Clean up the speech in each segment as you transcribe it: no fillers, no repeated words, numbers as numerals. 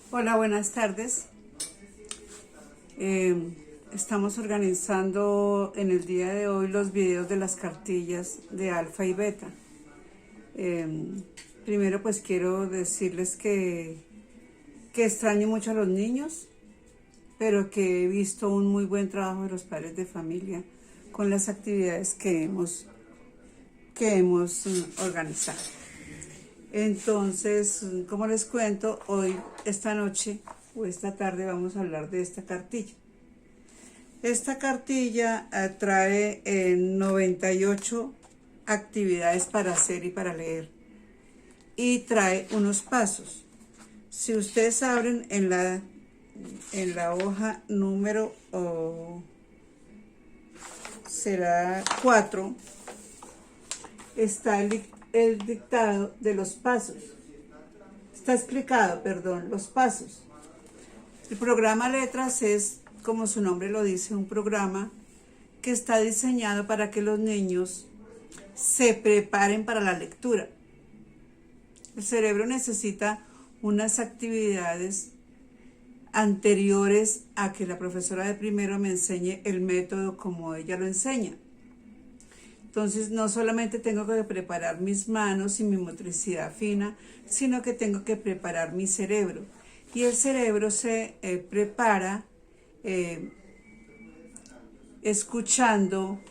Hola, buenas tardes. Estamos organizando en el día de hoy los videos de las cartillas de alfa y beta. Eh, Primero pues quiero decirles que extraño mucho a los niños, pero que he visto un muy buen trabajo de los padres de familia con las actividades que hemos organizado. Entonces, como les cuento, esta noche o esta tarde vamos a hablar de esta cartilla. Esta cartilla trae 98 actividades para hacer y para leer. Y trae unos pasos. Si ustedes abren en la hoja número será 4, está el dictado de los pasos. Está explicado, perdón, los pasos. El programa Letras es, como su nombre lo dice, un programa que está diseñado para que los niños se preparen para la lectura. El cerebro necesita unas actividades anteriores a que la profesora de primero me enseñe el método como ella lo enseña. Entonces, no solamente tengo que preparar mis manos y mi motricidad fina, sino que tengo que preparar mi cerebro. Y el cerebro se prepara escuchando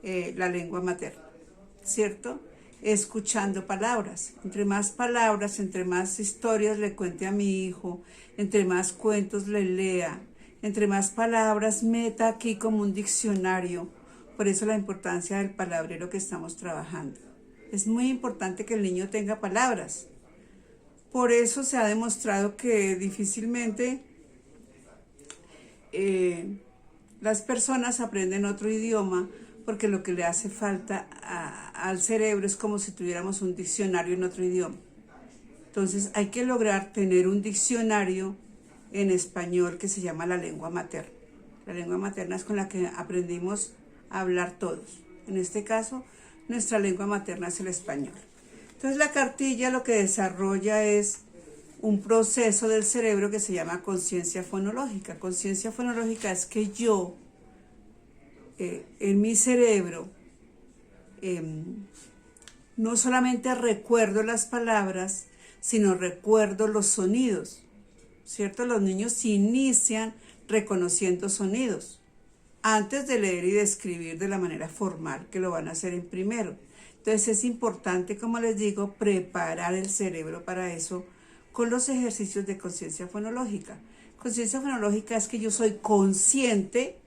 la lengua materna, ¿cierto? Escuchando palabras. Entre más historias le cuente a mi hijo, entre más cuentos le lea, entre más palabras meta aquí como un diccionario. Por eso la importancia del palabrero que estamos trabajando. Es muy importante que el niño tenga palabras. Por eso se ha demostrado que difícilmente las personas aprenden otro idioma, porque lo que le hace falta al cerebro es como si tuviéramos un diccionario en otro idioma. Entonces hay que lograr tener un diccionario en español que se llama la lengua materna. La lengua materna es con la que aprendimos a hablar todos. En este caso, nuestra lengua materna es el español. Entonces la cartilla lo que desarrolla es un proceso del cerebro que se llama conciencia fonológica. Conciencia fonológica es que yo, en mi cerebro, no solamente recuerdo las palabras, sino recuerdo los sonidos, ¿cierto? Los niños inician reconociendo sonidos antes de leer y de escribir de la manera formal que lo van a hacer en primero. Entonces es importante, como les digo, preparar el cerebro para eso con los ejercicios de conciencia fonológica. Conciencia fonológica es que yo soy consciente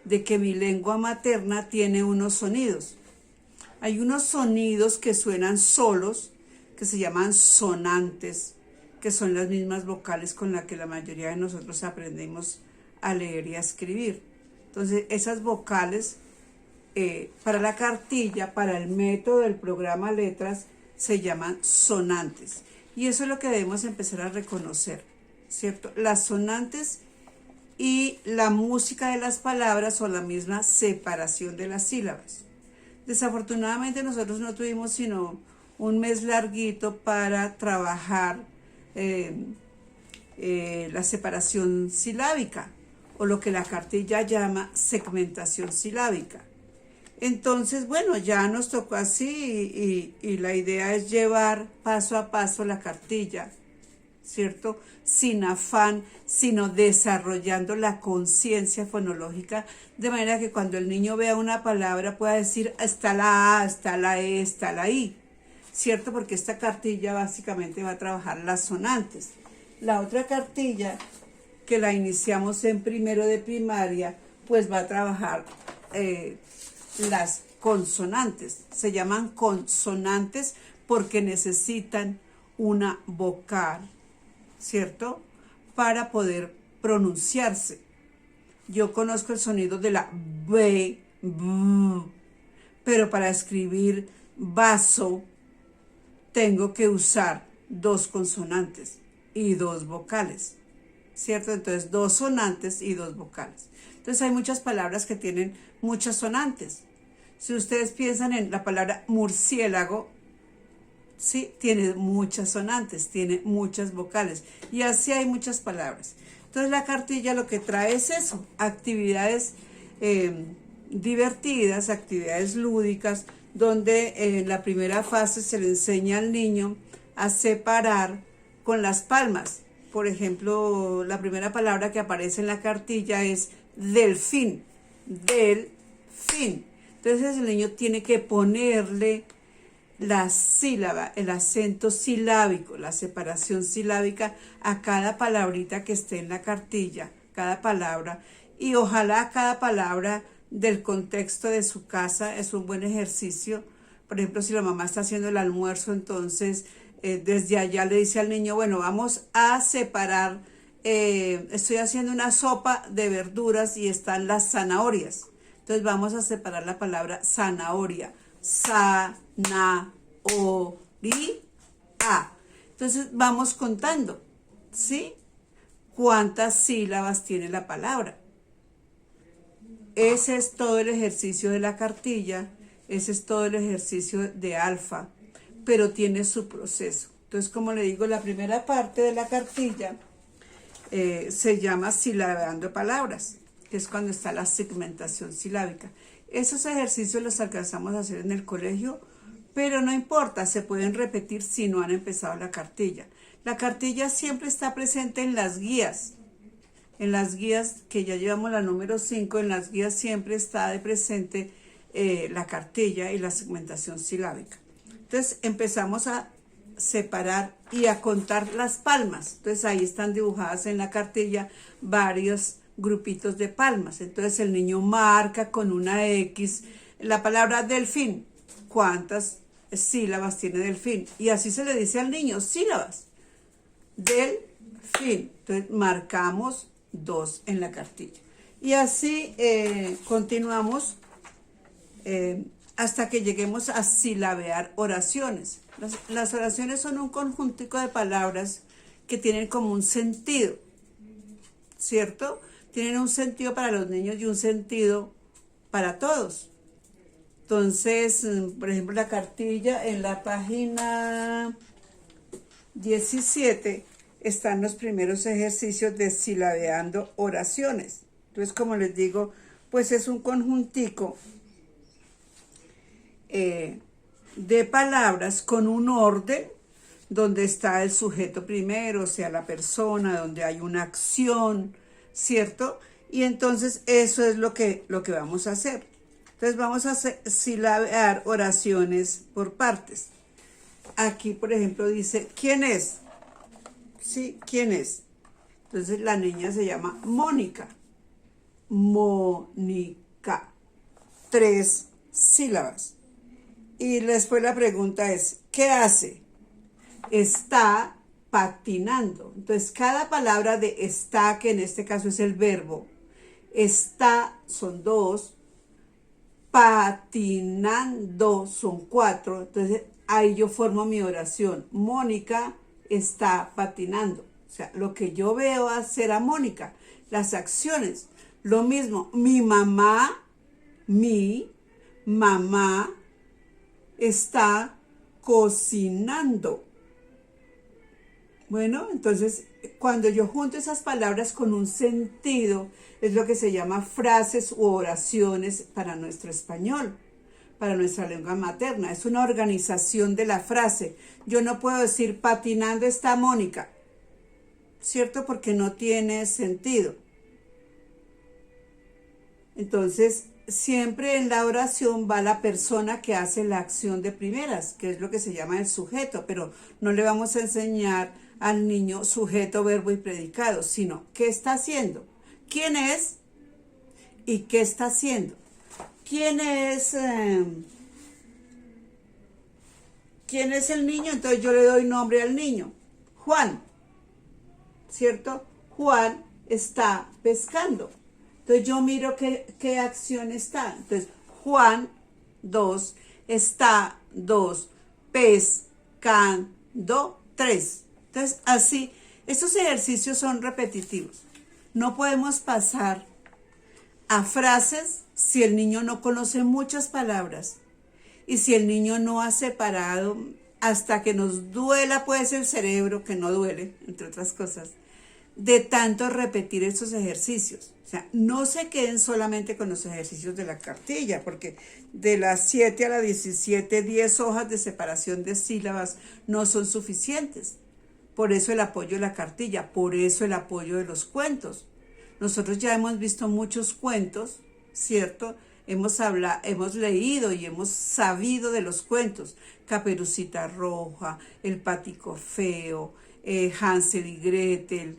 de que mi lengua materna tiene unos sonidos. Hay unos sonidos que suenan solos, que se llaman sonantes, que son las mismas vocales con las que la mayoría de nosotros aprendemos a leer y a escribir. Entonces, esas vocales, para la cartilla, para el método del programa Letras, se llaman sonantes. Y eso es lo que debemos empezar a reconocer, ¿cierto? Las sonantes y la música de las palabras o la misma separación de las sílabas. Desafortunadamente nosotros no tuvimos sino un mes larguito para trabajar la separación silábica, o lo que la cartilla llama segmentación silábica. Entonces, bueno, ya nos tocó así y la idea es llevar paso a paso la cartilla, ¿cierto? Sin afán, sino desarrollando la conciencia fonológica, de manera que cuando el niño vea una palabra pueda decir, está la A, está la E, está la I, ¿cierto? Porque esta cartilla básicamente va a trabajar las sonantes. La otra cartilla, que la iniciamos en primero de primaria, pues va a trabajar las consonantes. Se llaman consonantes porque necesitan una vocal, ¿cierto? Para poder pronunciarse. Yo conozco el sonido de la B, B, pero para escribir vaso tengo que usar dos consonantes y dos vocales, ¿cierto? Entonces, dos sonantes y dos vocales. Entonces, hay muchas palabras que tienen muchas sonantes. Si ustedes piensan en la palabra murciélago, ¿sí? Tiene muchas sonantes, tiene muchas vocales y así hay muchas palabras. Entonces la cartilla lo que trae es eso, actividades divertidas, actividades lúdicas, donde en la primera fase se le enseña al niño a separar con las palmas. Por ejemplo, la primera palabra que aparece en la cartilla es delfín, delfín. Entonces el niño tiene que ponerle la sílaba, el acento silábico, la separación silábica a cada palabrita que esté en la cartilla, cada palabra, y ojalá cada palabra del contexto de su casa. Es un buen ejercicio. Por ejemplo, si la mamá está haciendo el almuerzo, entonces desde allá le dice al niño, bueno, vamos a separar, estoy haciendo una sopa de verduras y están las zanahorias. Entonces vamos a separar la palabra zanahoria, zanahoria. Entonces vamos contando, ¿sí? ¿Cuántas sílabas tiene la palabra? Ese es todo el ejercicio de la cartilla, ese es todo el ejercicio de alfa, pero tiene su proceso. Entonces, como le digo, la primera parte de la cartilla se llama silabeando palabras, que es cuando está la segmentación silábica. Esos ejercicios los alcanzamos a hacer en el colegio, pero no importa, se pueden repetir si no han empezado la cartilla. La cartilla siempre está presente en las guías. En las guías, que ya llevamos la número 5, en las guías siempre está de presente la cartilla y la segmentación silábica. Entonces empezamos a separar y a contar las palmas. Entonces ahí están dibujadas en la cartilla varios grupitos de palmas. Entonces el niño marca con una X la palabra delfín. ¿Cuántas sílabas tiene delfín? Y así se le dice al niño, sílabas. Delfín. Entonces marcamos 2 en la cartilla. Y así continuamos hasta que lleguemos a silabear oraciones. Las oraciones son un conjuntico de palabras que tienen como un sentido, ¿cierto? Tienen un sentido para los niños y un sentido para todos. Entonces, por ejemplo, la cartilla en la página 17 están los primeros ejercicios de silabeando oraciones. Entonces, como les digo, pues es un conjuntico de palabras con un orden donde está el sujeto primero, o sea, la persona, donde hay una acción, ¿cierto? Y entonces eso es lo que vamos a hacer. Entonces vamos a silabear oraciones por partes. Aquí, por ejemplo, dice, ¿quién es? ¿Sí? ¿Quién es? Entonces la niña se llama Mónica. Mónica. 3 sílabas. Y después la pregunta es, ¿qué hace? Está patinando. Entonces cada palabra de está, que en este caso es el verbo, está son 2, patinando son 4. Entonces ahí yo formo mi oración. Mónica está patinando. O sea, lo que yo veo hacer a Mónica, las acciones. Lo mismo, mi mamá está cocinando. Bueno, entonces cuando yo junto esas palabras con un sentido, es lo que se llama frases u oraciones para nuestro español, para nuestra lengua materna. Es una organización de la frase. Yo no puedo decir patinando está Mónica, ¿cierto? Porque no tiene sentido. Entonces, siempre en la oración va la persona que hace la acción de primeras, que es lo que se llama el sujeto, pero no le vamos a enseñar al niño sujeto, verbo y predicado, sino ¿qué está haciendo? ¿Quién es? ¿Y qué está haciendo? ¿Quién es el niño? Entonces yo le doy nombre al niño. Juan, ¿cierto? Juan está pescando. Entonces yo miro qué acción está. Entonces Juan, 2, está, 2, pescando, 3. Entonces así, estos ejercicios son repetitivos. No podemos pasar a frases si el niño no conoce muchas palabras y si el niño no ha separado hasta que nos duela pues el cerebro, que no duele, entre otras cosas, de tanto repetir estos ejercicios. O sea, no se queden solamente con los ejercicios de la cartilla, porque de las 7 a las 17, 10 hojas de separación de sílabas no son suficientes. Por eso el apoyo de la cartilla, por eso el apoyo de los cuentos. Nosotros ya hemos visto muchos cuentos, ¿cierto? Hemos leído y hemos sabido de los cuentos. Caperucita Roja, El Patico Feo, Hansel y Gretel,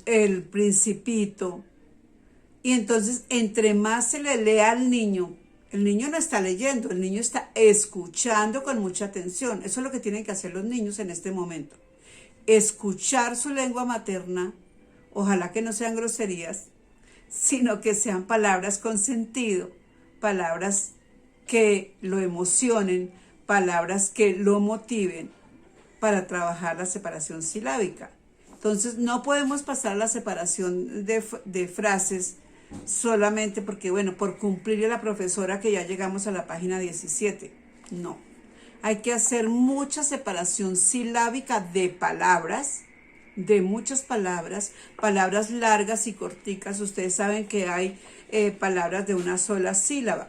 El Principito. Y entonces, entre más se le lea al niño, el niño no está leyendo, el niño está escuchando con mucha atención. Eso es lo que tienen que hacer los niños en este momento. Escuchar su lengua materna, ojalá que no sean groserías, sino que sean palabras con sentido, palabras que lo emocionen, palabras que lo motiven para trabajar la separación silábica. Entonces no podemos pasar la separación de frases solamente porque, bueno, por cumplirle a la profesora que ya llegamos a la página 17. No, hay que hacer mucha separación silábica de palabras, de muchas palabras, palabras largas y corticas. Ustedes saben que hay palabras de una sola sílaba,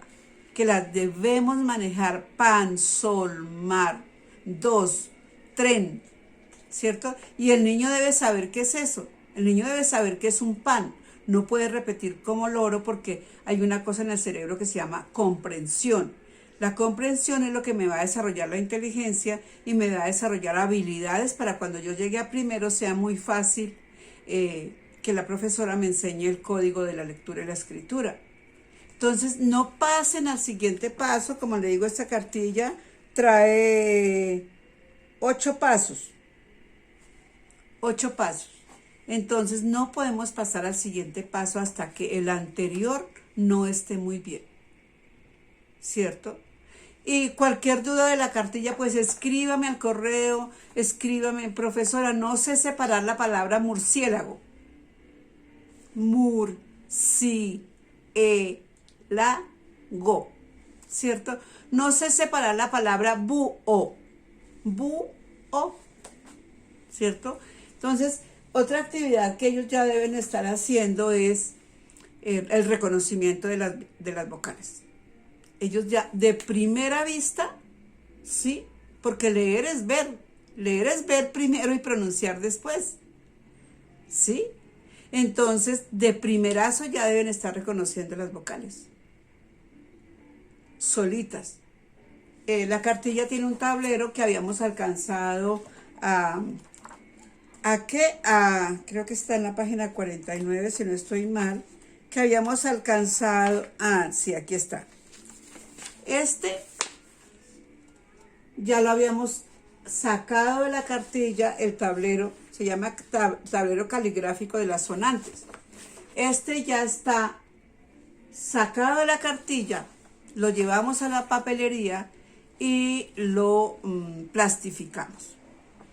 que las debemos manejar: pan, sol, mar, dos, tren, ¿cierto? Y el niño debe saber qué es eso, el niño debe saber qué es un pan. No puede repetir como loro porque hay una cosa en el cerebro que se llama comprensión. La comprensión es lo que me va a desarrollar la inteligencia y me va a desarrollar habilidades para cuando yo llegue a primero sea muy fácil que la profesora me enseñe el código de la lectura y la escritura. Entonces, no pasen al siguiente paso. Como le digo, esta cartilla trae 8 pasos. 8 pasos. Entonces, no podemos pasar al siguiente paso hasta que el anterior no esté muy bien, ¿cierto? Y cualquier duda de la cartilla, pues escríbame al correo, escríbame: profesora, no sé separar la palabra murciélago. Go, ¿cierto? No sé separar la palabra búho, ¿cierto? Entonces, otra actividad que ellos ya deben estar haciendo es el reconocimiento de las vocales. Ellos ya de primera vista, ¿sí? Porque leer es ver primero y pronunciar después, ¿sí? Entonces, de primerazo ya deben estar reconociendo las vocales, solitas. La cartilla tiene un tablero que habíamos alcanzado creo que está en la página 49, si no estoy mal, que habíamos alcanzado, sí, aquí está. Ya lo habíamos sacado de la cartilla, el tablero, se llama tablero caligráfico de las sonantes. Ya está sacado de la cartilla, lo llevamos a la papelería y lo plastificamos,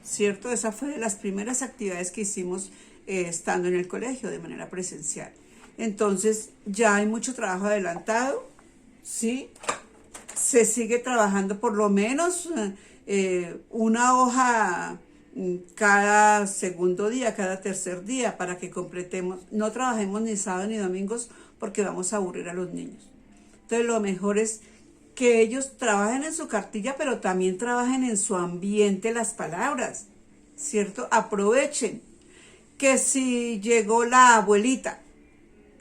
¿cierto? Esa fue de las primeras actividades que hicimos estando en el colegio de manera presencial. Entonces ya hay mucho trabajo adelantado, ¿sí? Se sigue trabajando por lo menos una hoja cada segundo día, cada tercer día, para que completemos. No trabajemos ni sábado ni domingos porque vamos a aburrir a los niños. Entonces lo mejor es que ellos trabajen en su cartilla, pero también trabajen en su ambiente las palabras, ¿cierto? Aprovechen que si llegó la abuelita,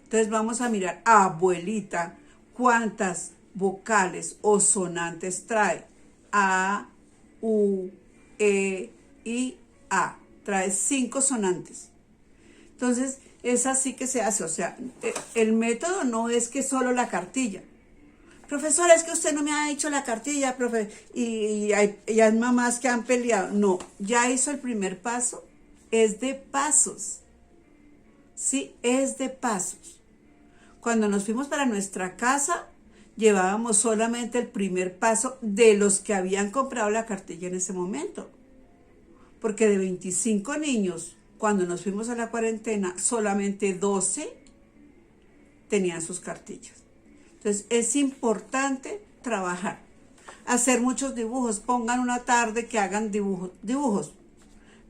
entonces vamos a mirar: abuelita, ¿cuántas vocales o sonantes trae? A, U, E, I, A. Trae 5 sonantes. Entonces, es así que se hace. O sea, el método no es que solo la cartilla. Profesora, es que usted no me ha dicho la cartilla, profe. Y hay mamás que han peleado. No, ya hizo el primer paso. Es de pasos. Sí, es de pasos. Cuando nos fuimos para nuestra casa, llevábamos solamente el primer paso de los que habían comprado la cartilla en ese momento. Porque de 25 niños, cuando nos fuimos a la cuarentena, solamente 12 tenían sus cartillas. Entonces, es importante trabajar. hacer muchos dibujos. Pongan una tarde que hagan dibujos.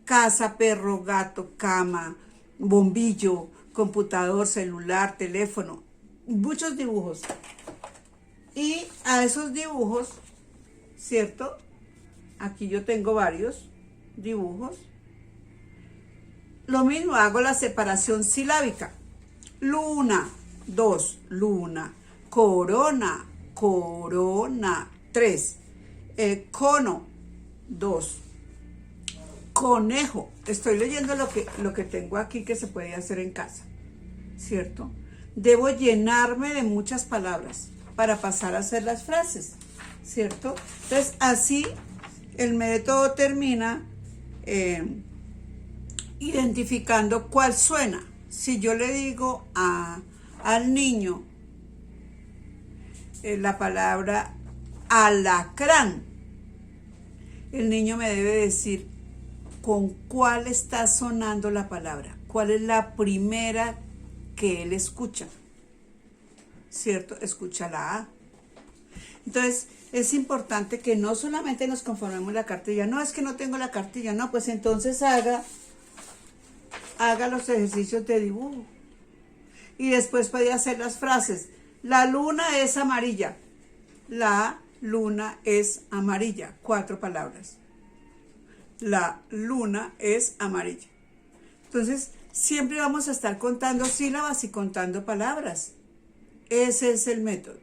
Casa, perro, gato, cama, bombillo, computador, celular, teléfono. Muchos dibujos. Y a esos dibujos, ¿cierto? Aquí yo tengo varios dibujos. Lo mismo, hago la separación silábica. Luna, 2, luna. Corona, corona, 3. Cono, 2. Conejo. Estoy leyendo lo que tengo aquí que se puede hacer en casa, ¿cierto? Debo llenarme de muchas palabras para pasar a hacer las frases, ¿cierto? Entonces, así el método termina identificando cuál suena. Si yo le digo al niño la palabra alacrán, el niño me debe decir con cuál está sonando la palabra, cuál es la primera que él escucha, ¿cierto? Escucha la A. Entonces, es importante que no solamente nos conformemos la cartilla. No, es que no tengo la cartilla. No, pues entonces haga los ejercicios de dibujo. Y después puede hacer las frases. La luna es amarilla. La luna es amarilla. 4 palabras. La luna es amarilla. Entonces, siempre vamos a estar contando sílabas y contando palabras. Ese es el método.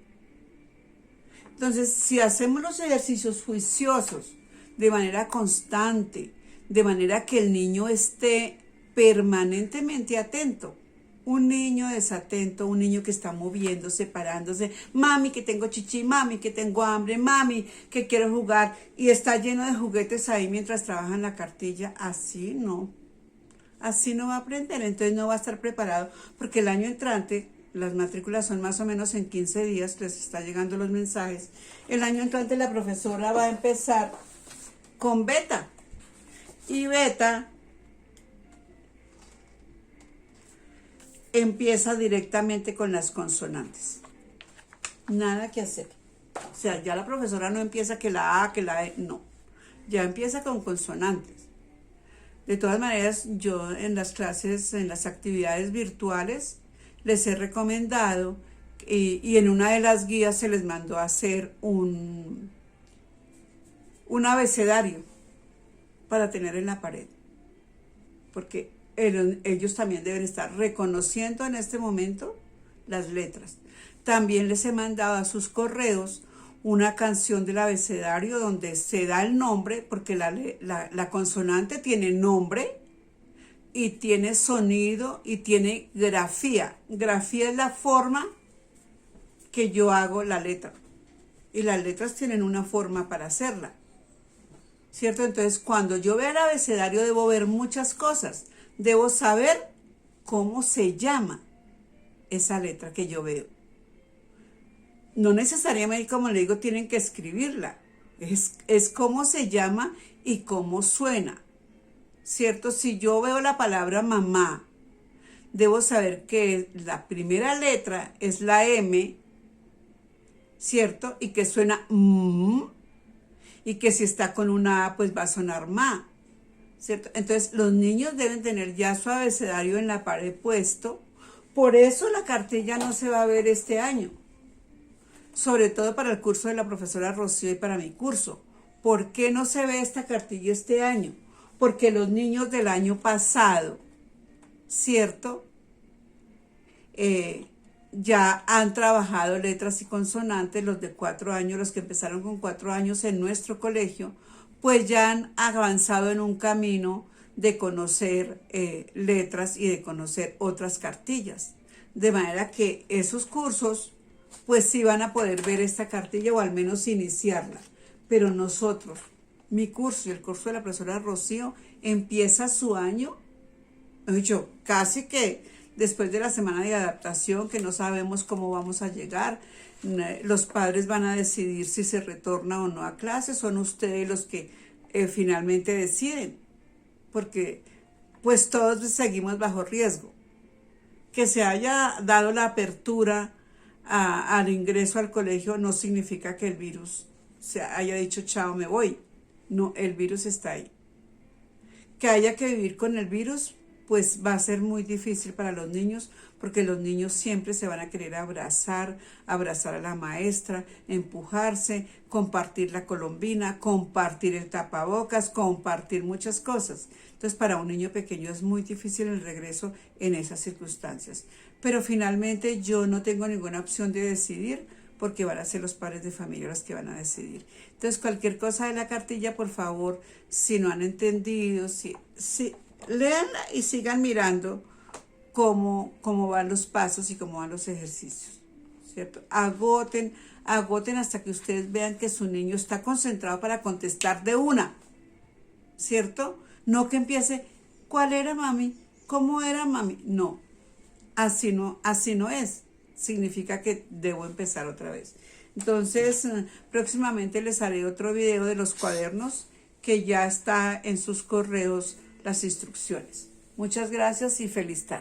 Entonces, si hacemos los ejercicios juiciosos, de manera constante, de manera que el niño esté permanentemente atento, un niño desatento, un niño que está moviéndose, parándose, mami que tengo chichi, mami que tengo hambre, mami que quiero jugar, y está lleno de juguetes ahí mientras trabaja en la cartilla, así no va a aprender, entonces no va a estar preparado, porque el año entrante, las matrículas son más o menos en 15 días, les está llegando los mensajes, el año entrante la profesora va a empezar con beta, y beta empieza directamente con las consonantes, nada que hacer, o sea, ya la profesora no empieza que la A, que la E, no, ya empieza con consonantes. De todas maneras, yo en las clases, en las actividades virtuales, les he recomendado y en una de las guías se les mandó a hacer un abecedario para tener en la pared, porque ellos también deben estar reconociendo en este momento las letras. También les he mandado a sus correos una canción del abecedario donde se da el nombre, porque la consonante tiene nombre y tiene sonido y tiene grafía. Grafía es la forma que yo hago la letra. Y las letras tienen una forma para hacerla, ¿cierto? Entonces, cuando yo vea el abecedario, debo ver muchas cosas. Debo saber cómo se llama esa letra que yo veo. No necesariamente, como le digo, tienen que escribirla. Es cómo se llama y cómo suena, ¿cierto? Si yo veo la palabra mamá, debo saber que la primera letra es la M, ¿cierto? Y que suena y que si está con una A, pues va a sonar ma, ¿cierto? Entonces, los niños deben tener ya su abecedario en la pared puesto. Por eso la cartilla no se va a ver este año, sobre todo para el curso de la profesora Rocío y para mi curso. ¿Por qué no se ve esta cartilla este año? Porque los niños del año pasado, ¿cierto? Ya han trabajado letras y consonantes, los de 4 años, los que empezaron con 4 años en nuestro colegio, pues ya han avanzado en un camino de conocer letras y de conocer otras cartillas. De manera que esos cursos pues sí van a poder ver esta cartilla o al menos iniciarla. Pero nosotros, mi curso y el curso de la profesora Rocío, empieza su año, casi que después de la semana de adaptación, que no sabemos cómo vamos a llegar. Los padres van a decidir si se retorna o no a clases, son ustedes los que finalmente deciden, porque pues todos seguimos bajo riesgo. Que se haya dado la apertura al ingreso al colegio no significa que el virus se haya dicho chao, me voy. No, el virus está ahí. Que haya que vivir con el virus, pues va a ser muy difícil para los niños, porque los niños siempre se van a querer abrazar, abrazar a la maestra, empujarse, compartir la colombina, compartir el tapabocas, compartir muchas cosas. Entonces, para un niño pequeño es muy difícil el regreso en esas circunstancias. Pero finalmente yo no tengo ninguna opción de decidir, porque van a ser los padres de familia los que van a decidir. Entonces, cualquier cosa de la cartilla, por favor, si no han entendido, si léanla y sigan mirando cómo van los pasos y cómo van los ejercicios, ¿cierto? Agoten hasta que ustedes vean que su niño está concentrado para contestar de una, ¿cierto? No que empiece, ¿cuál era mami? ¿Cómo era mami? No, así no es. Significa que debo empezar otra vez. Entonces, próximamente les haré otro video de los cuadernos, que ya está en sus correos las instrucciones. Muchas gracias y feliz tarde.